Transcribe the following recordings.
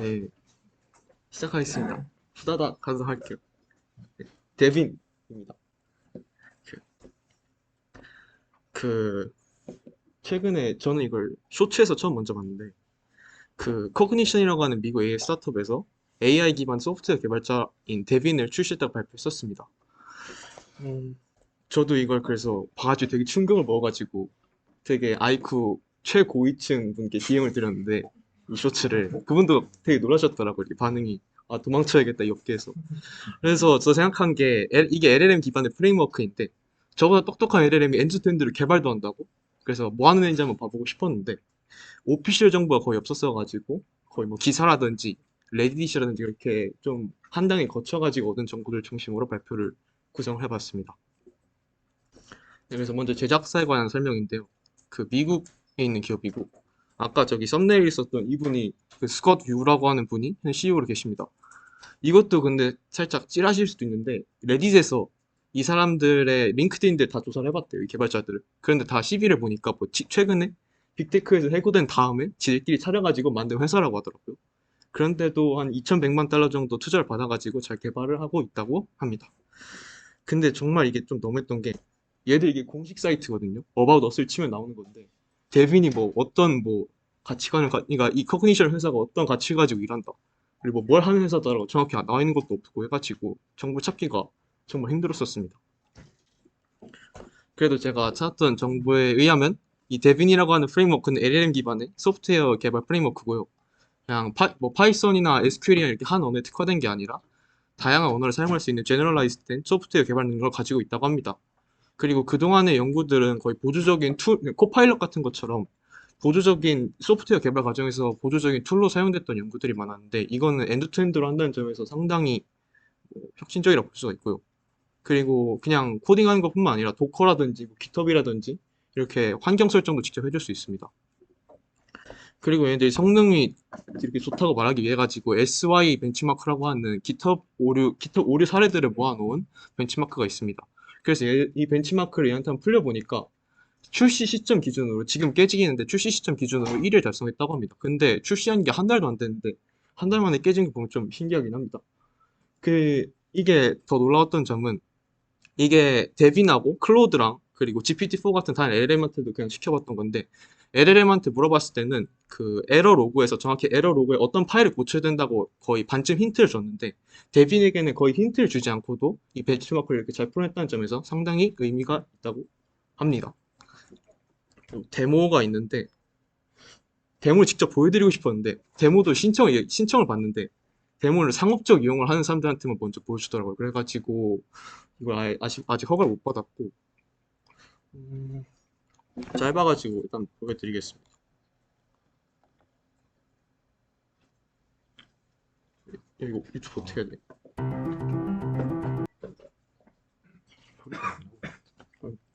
네, 시작하겠습니다. 후다닥 가서 할게요. 네, 데빈입니다. 그, 그, 최근에 저는 이걸 쇼츠에서 처음 먼저 봤는데, 커그니션이라고 하는 미국 AI 스타트업에서 AI 기반 소프트웨어 개발자인 데빈을 출시했다고 발표했었습니다. 음, 저도 이걸 그래서 봐가지고 되게 충격을 먹어가지고 되게 아이쿠 최고위층 분께 DM을 드렸는데, 이 쇼츠를. 그분도 되게 놀라셨더라고요. 이 반응이. 아, 도망쳐야겠다, 이 업계에서. 그래서 저 생각한 게 이게 LLM 기반의 프레임워크인데 저보다 똑똑한 LLM이 엔드투엔드를 개발도 한다고? 그래서 뭐 하는 애인지 한번 봐보고 싶었는데 오피셜 정보가 거의 없었어가지고 거의 뭐 기사라든지 레딧이라든지 이렇게 좀 한 단계 거쳐가지고 얻은 정보들 중심으로 발표를 구성을 해봤습니다. 네, 그래서 먼저 제작사에 관한 설명인데요. 미국에 있는 기업이고 아까 저기 썸네일에 있었던 이분이 스콧 유라고 하는 분이 현 CEO로 계십니다. 이것도 근데 살짝 찌라실 수도 있는데 레딧에서 이 사람들의 링크드인들 다 조사를 해봤대요. 이 개발자들을. 그런데 다 CV를 보니까 뭐 최근에 빅테크에서 해고된 다음에 지들끼리 차려가지고 만든 회사라고 하더라고요. 그런데도 한 2,100만 달러 정도 투자를 받아가지고 잘 개발을 하고 있다고 합니다. 근데 정말 이게 좀 너무했던 게 얘들 이게 공식 사이트거든요. About Us를 치면 나오는 건데 데빈이 뭐 어떤 뭐 그러니까 이 커그니션 회사가 어떤 가치 가지고 일한다. 그리고 뭘 하는 회사다라고 정확히 나와 있는 것도 없고 해가지고 정보 찾기가 정말 힘들었었습니다. 그래도 제가 찾았던 정보에 의하면 이 데빈이라고 하는 프레임워크는 LLM 기반의 소프트웨어 개발 프레임워크고요. 그냥 뭐 파이썬이나 SQL이나 이렇게 한 언어에 특화된 게 아니라 다양한 언어를 사용할 수 있는 제너럴라이즈된 소프트웨어 개발 능력을 가지고 있다고 합니다. 그리고 그동안의 연구들은 거의 보조적인 코파일럿 같은 것처럼 보조적인 소프트웨어 개발 과정에서 보조적인 툴로 사용됐던 연구들이 많았는데 이거는 엔드투엔드로 한다는 점에서 상당히 혁신적이라고 볼 수가 있고요. 그리고 그냥 코딩하는 것뿐만 아니라 도커라든지 뭐 깃허브라든지 이렇게 환경 설정도 직접 해줄 수 있습니다. 그리고 얘네들이 성능이 이렇게 좋다고 말하기 위해 가지고 SY 벤치마크라고 하는 깃허브 오류 사례들을 모아놓은 벤치마크가 있습니다. 그래서 이 벤치마크를 얘한테 한번 풀려보니까 출시 시점 기준으로 지금 깨지기는데 출시 시점 기준으로 1을 달성했다고 합니다. 근데 출시한 게 한 달도 안 됐는데 한 달 만에 깨진 거 보면 좀 신기하긴 합니다. 이게 더 놀라웠던 점은 이게 데빈하고 클로드랑 그리고 GPT-4 같은 다른 LLM한테도 그냥 시켜봤던 건데 LLM한테 물어봤을 때는 에러 로그에서 정확히 에러 로그에 어떤 파일을 고쳐야 된다고 거의 반쯤 힌트를 줬는데 데빈에게는 거의 힌트를 주지 않고도 이 벤치마크를 이렇게 잘 풀어냈다는 점에서 상당히 의미가 있다고 합니다. 데모가 있는데 데모를 직접 보여드리고 싶었는데 데모도 신청을 받는데 데모를 상업적 이용을 하는 사람들한테만 먼저 보여주더라고요. 그래가지고 이걸 아직 허가를 못 받았고 음, 짧아가지고 일단 보여드리겠습니다. 이거 유튜브 어떻게 해야 돼?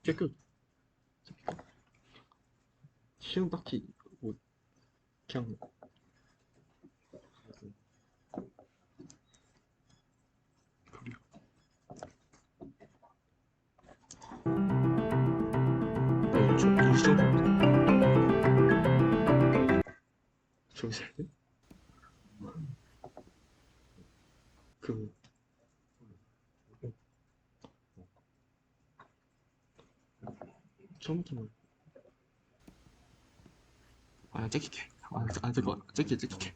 깨끗 시험 딱히 뭐 그냥 이 정도 저기서 해야 돼? 그 처음부터 찍힐게 안될것 같아 찍힐게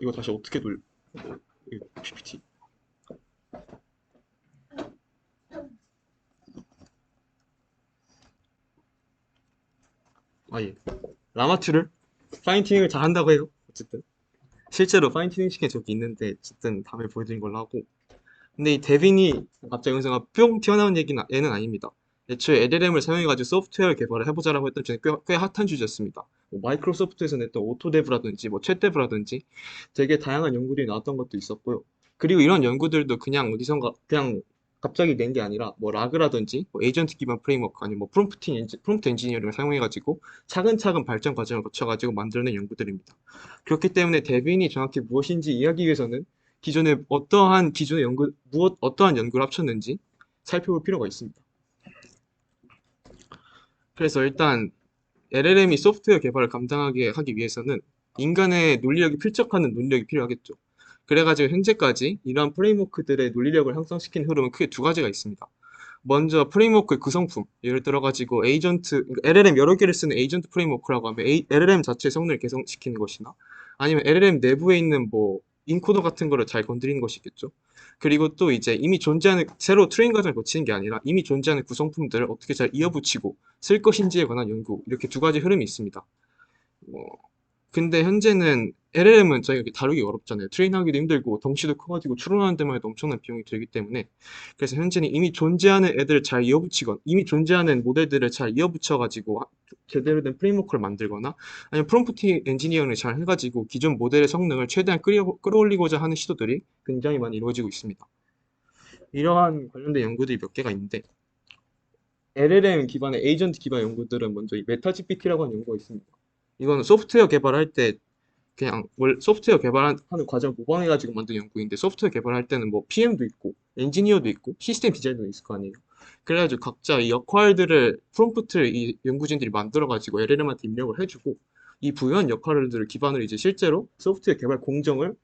이거 다시 어떻게 이거 PPT 예 라마투를 파인튜닝을 잘 한다고 해요. 어쨌든 실제로 파인튜닝 시킨 적이 있는데 어쨌든 다음에 보여드린 걸로 하고 근데 이 데빈이 갑자기 여기서 뿅 튀어나온 얘는 아닙니다. 애초에 LLM을 사용해가지고 소프트웨어 개발을 해보자라고 했던 주제 꽤 핫한 주제였습니다. 뭐 마이크로소프트에서 냈던 오토데브라든지 뭐 챗데브라든지 되게 다양한 연구들이 나왔던 것도 있었고요. 그리고 이런 연구들도 그냥 어디선가 그냥 갑자기 낸 게 아니라 뭐 라그라든지 뭐 에이전트 기반 프레임워크 아니면 뭐 프롬프트 엔지니어링을 사용해가지고 차근차근 발전 과정을 거쳐가지고 만들어낸 연구들입니다. 그렇기 때문에 데빈이 정확히 무엇인지 이해하기 위해서는 기존에 어떠한 기존의 어떠한 연구를 합쳤는지 살펴볼 필요가 있습니다. 그래서 일단 LLM이 소프트웨어 개발을 감당하게 하기 위해서는 인간의 논리력이 필적하는 논리력이 필요하겠죠. 그래가지고 현재까지 이러한 프레임워크들의 논리력을 향상시키는 흐름은 크게 두 가지가 있습니다. 먼저 프레임워크의 구성품, 예를 들어가지고 그러니까 LLM 여러 개를 쓰는 에이전트 프레임워크라고 하면 LLM 자체의 성능을 개선시키는 것이나 아니면 LLM 내부에 있는 뭐 인코더 같은 거를 잘 건드리는 것이겠죠. 그리고 또 이제 이미 존재하는 새로 트레인 과정을 거치는 게 아니라 이미 존재하는 구성품들을 어떻게 잘 이어붙이고 쓸 것인지에 관한 연구, 이렇게 두 가지 흐름이 있습니다. 어, 근데 현재는 LLM은 저희가 이렇게 다루기 어렵잖아요. 트레인하기도 힘들고 덩치도 커가지고 추론하는 데만 해도 엄청난 비용이 들기 때문에, 그래서 현재는 이미 존재하는 애들을 잘 이어붙이거나 이미 존재하는 모델들을 잘 이어붙여가지고 제대로 된 프레임워크를 만들거나 아니면 프롬프트 엔지니어링을 잘 해가지고 기존 모델의 성능을 최대한 끌어올리고자 하는 시도들이 굉장히 많이 이루어지고 있습니다. 이러한 관련된 연구들이 몇 개가 있는데, LLM 기반의 에이전트 기반 연구들은 먼저 이 메타GPT라고 하는 연구가 있습니다. 이거는 소프트웨어 개발할 때 그냥 소프트웨어 개발하는 과정을 모방해가지고 만든 연구인데, 소프트웨어 개발할 때는 뭐 PM도 있고 엔지니어도 있고 시스템 디자이너도 있을 거 아니에요. 그래가지고 각자 이 역할들을 프롬프트를 이 연구진들이 만들어가지고 LLM한테 입력을 해주고 이 부여한 역할들을 기반으로 이제 실제로 소프트웨어 개발 공정을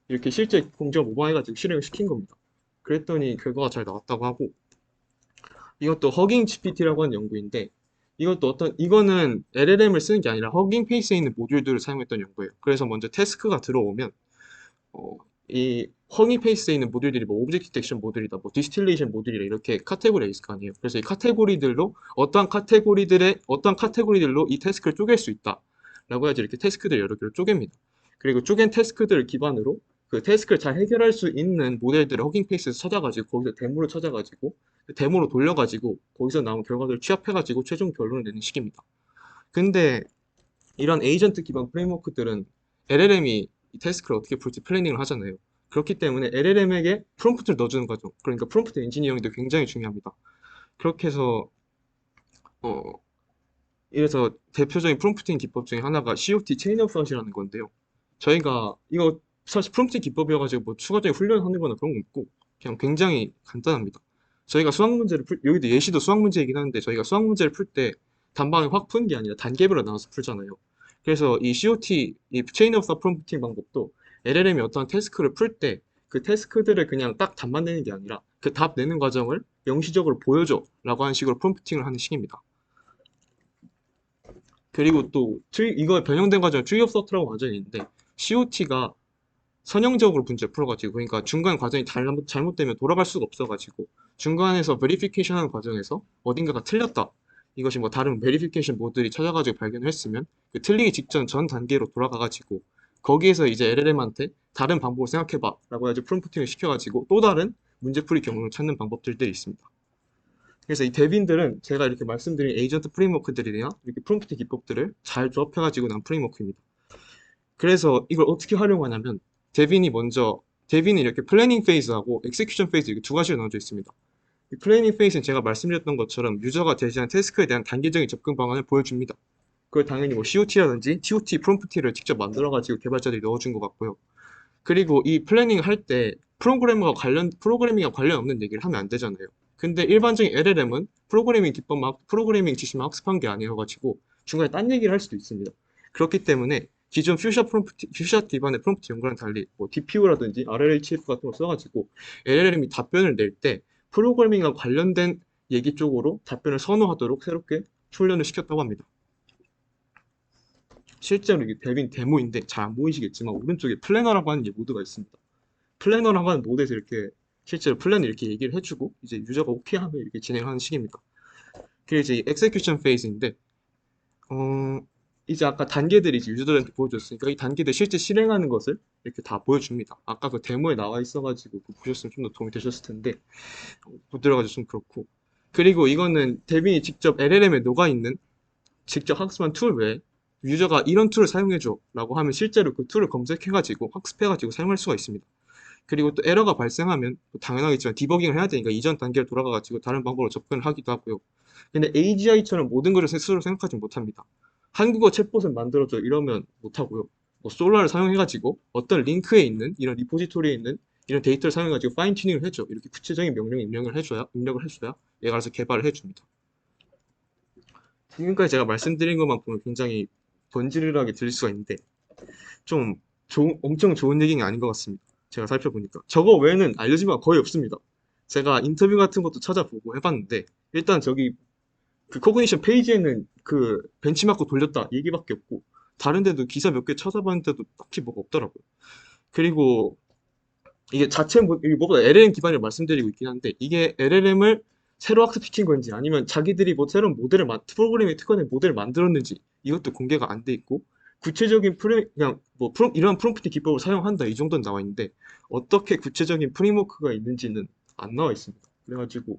이렇게 실제 공정을 모방해가지고 실행을 시킨 겁니다. 그랬더니 결과가 잘 나왔다고 하고, 이것도 허깅 GPT라고 하는 연구인데, 이거는 LLM을 쓰는 게 아니라 허깅 페이스에 있는 모듈들을 사용했던 연구예요. 그래서 먼저 태스크가 들어오면 어, 이 허깅 페이스에 있는 모듈들이 뭐 오브젝트 디텍션 모듈이다, 뭐 디스틸레이션 모듈이다, 이렇게 카테고리가 있을 거 아니에요. 그래서 이 카테고리들로 어떠한 카테고리들로 이 태스크를 쪼갤 수 있다라고 해야지 이렇게 태스크들 여러 개로 쪼갭니다. 그리고 쪼갠 태스크들을 기반으로 그 태스크를 잘 해결할 수 있는 모델들을 허깅 페이스에서 찾아가지고 거기서 데모를 찾아가지고 그 데모로 돌려가지고 거기서 나온 결과들을 취합해가지고 최종 결론을 내는 식입니다. 근데 이런 에이전트 기반 프레임워크들은 LLM이 이 태스크를 어떻게 풀지 플래닝을 하잖아요. 그렇기 때문에 LLM에게 프롬프트를 넣어주는 과정, 그러니까 프롬프트 엔지니어링도 굉장히 중요합니다. 그렇게 해서 어, 이래서 대표적인 프롬프팅 기법 중에 하나가 COT 체인 오브 섯이라는 건데요. 저희가 이거 사실 프롬프팅 기법이어가지고 뭐 추가적인 훈련하는 거나 그런 거 없고 그냥 굉장히 간단합니다. 저희가 여기도 예시도 수학 문제이긴 한데, 저희가 수학 문제를 풀 때 단방에 확 푸는 게 아니라 단계별로 나눠서 풀잖아요. 그래서 이 COT, 이 체인 오브 서 프롬프팅 방법도 LLM이 어떤 태스크를 풀 때 그 태스크들을 그냥 딱 답만 내는 게 아니라 그 답 내는 과정을 명시적으로 보여줘 라고 하는 식으로 프롬프팅을 하는 식입니다. 그리고 또 이거 변형된 과정을 트리 오브 서트라고 과정이 있는데, COT가 선형적으로 문제 풀어가지고, 그러니까 중간 과정이 잘못되면 돌아갈 수가 없어가지고 중간에서 베리피케이션 하는 과정에서 어딘가가 틀렸다, 이것이 뭐 다른 베리피케이션 모듈이 찾아가지고 발견을 했으면 그 틀리기 직전 전 단계로 돌아가가지고 거기에서 이제 LLM한테 다른 방법을 생각해봐 라고 해가지고 프롬프팅을 시켜가지고 또 다른 문제풀이 경로를 찾는 방법들이 있습니다. 그래서 이 데빈들은 제가 이렇게 말씀드린 에이전트 프레임워크들이나 이렇게 프롬프트 기법들을 잘 조합해가지고 난 프레임워크입니다. 그래서 이걸 어떻게 활용하냐면, 데빈이 이렇게 플래닝 페이즈하고 엑세큐션 페이즈 이렇게 두 가지로 나눠져 있습니다. 이 플래닝 페이즈는 제가 말씀드렸던 것처럼 유저가 제시한 태스크에 대한 단계적인 접근 방안을 보여줍니다. 그걸 당연히 뭐 COT라든지 TOT 프롬프트를 직접 만들어가지고 개발자들이 넣어준 것 같고요. 그리고 이 플래닝 할 때 프로그래밍과 관련 없는 얘기를 하면 안 되잖아요. 근데 일반적인 LLM은 프로그래밍 지식만 학습한 게 아니어가지고 중간에 딴 얘기를 할 수도 있습니다. 그렇기 때문에 기존 퓨샷 기반의 프롬프트 연구랑 달리 뭐 DPU라든지 RLHF 같은 걸 써가지고 LLM이 답변을 낼 때 프로그래밍과 관련된 얘기 쪽으로 답변을 선호하도록 새롭게 훈련을 시켰다고 합니다. 실제로 이게 데빈 데모인데 잘 안 보이시겠지만 오른쪽에 플래너라고 하는 모드가 있습니다. 플래너라고 하는 모드에서 이렇게 실제로 플랜을 이렇게 얘기를 해주고 이제 유저가 오케이 하면 이렇게 진행하는 식입니다. 그게 이제 엑세큐션 페이즈인데, 어, 이제 아까 단계들이 이제 유저들한테 보여줬으니까 이 단계들 실제 실행하는 것을 이렇게 다 보여줍니다. 아까 그 데모에 나와 있어가지고 보셨으면 좀 더 도움이 되셨을 텐데 못 들어가서 좀 그렇고, 그리고 이거는 데빈이 직접 LLM에 녹아있는 직접 학습한 툴 외에 유저가 이런 툴을 사용해줘 라고 하면 실제로 그 툴을 검색해가지고 학습해가지고 사용할 수가 있습니다. 그리고 또 에러가 발생하면 당연하겠지만 디버깅을 해야 되니까 이전 단계로 돌아가가지고 다른 방법으로 접근을 하기도 하고요. 근데 AGI처럼 모든 것을 스스로 생각하지 못합니다. 한국어 챗봇을 만들어줘 이러면 못하고요. 뭐 솔라를 사용해가지고 어떤 링크에 있는 이런 리포지토리에 있는 이런 데이터를 사용해가지고 파인 튜닝을 해줘. 이렇게 구체적인 명령 입력을 해줘야 얘가 알아서 개발을 해줍니다. 지금까지 제가 말씀드린 것만 보면 굉장히 번지르르하게 들릴 수가 있는데 좀 엄청 좋은 얘기는 아닌 것 같습니다. 제가 살펴보니까 저거 외에는 알려진 바가 거의 없습니다. 제가 인터뷰 같은 것도 찾아보고 해봤는데 일단 저기 그 코그니션 페이지에는 그 벤치마크 돌렸다 얘기밖에 없고 다른 데도 기사 몇 개 찾아봤는데도 딱히 뭐가 없더라고요. 그리고 이게 자체 이게 뭐보다 LLM 기반을 말씀드리고 있긴 한데 이게 LLM을 새로 학습시킨 건지 아니면 자기들이 뭐 새로운 모델을 프로그래밍 특허된 모델을 만들었는지 이것도 공개가 안 돼 있고 구체적인 그냥 뭐 이러한 프롬프트 기법을 사용한다 이 정도는 나와 있는데 어떻게 구체적인 프레임워크가 있는지는 안 나와 있습니다. 그래가지고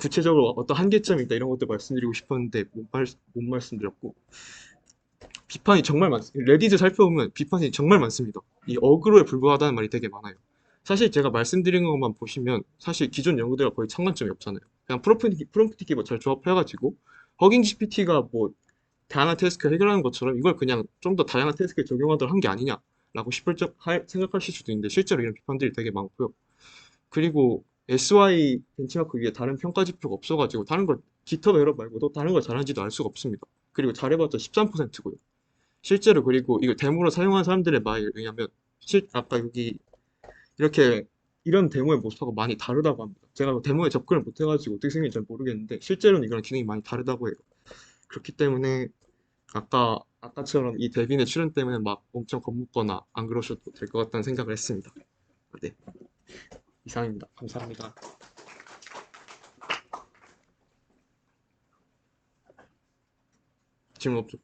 구체적으로 어떤 한계점이 있다 이런 것도 말씀드리고 싶었는데 못 말씀드렸고 비판이 정말 많습니다. 레딧을 살펴보면 비판이 정말 많습니다. 이 어그로에 불과하다는 말이 되게 많아요. 사실 제가 말씀드린 것만 보시면 사실 기존 연구들과 거의 상관점이 없잖아요. 그냥 프롬프트 기법 잘 조합해가지고 허깅 GPT가 뭐 다양한 태스크 해결하는 것처럼 이걸 그냥 좀 더 다양한 태스크에 적용하도록 한 게 아니냐라고 생각하실 수도 있는데 실제로 이런 비판들이 되게 많고요. 그리고 SY 벤치마크 위에 다른 평가 지표가 없어가지고 다른 걸 GitHub 에러 말고도 다른 걸 잘하는지도 알 수가 없습니다. 그리고 잘해봤자 13%고요. 실제로 그리고 이걸 데모로 사용한 사람들의 말에 의하면 아까 여기 이렇게 이런 데모의 모습하고 많이 다르다고 합니다. 제가 데모에 접근을 못 해가지고 어떻게 생긴지 잘 모르겠는데 실제로는 이거랑 기능이 많이 다르다고 해요. 그렇기 때문에 아까처럼 이 데빈의 출연 때문에 막 엄청 겁먹거나 안 그러셔도 될 것 같다는 생각을 했습니다. 네, 이상입니다. 감사합니다. 질문 없죠?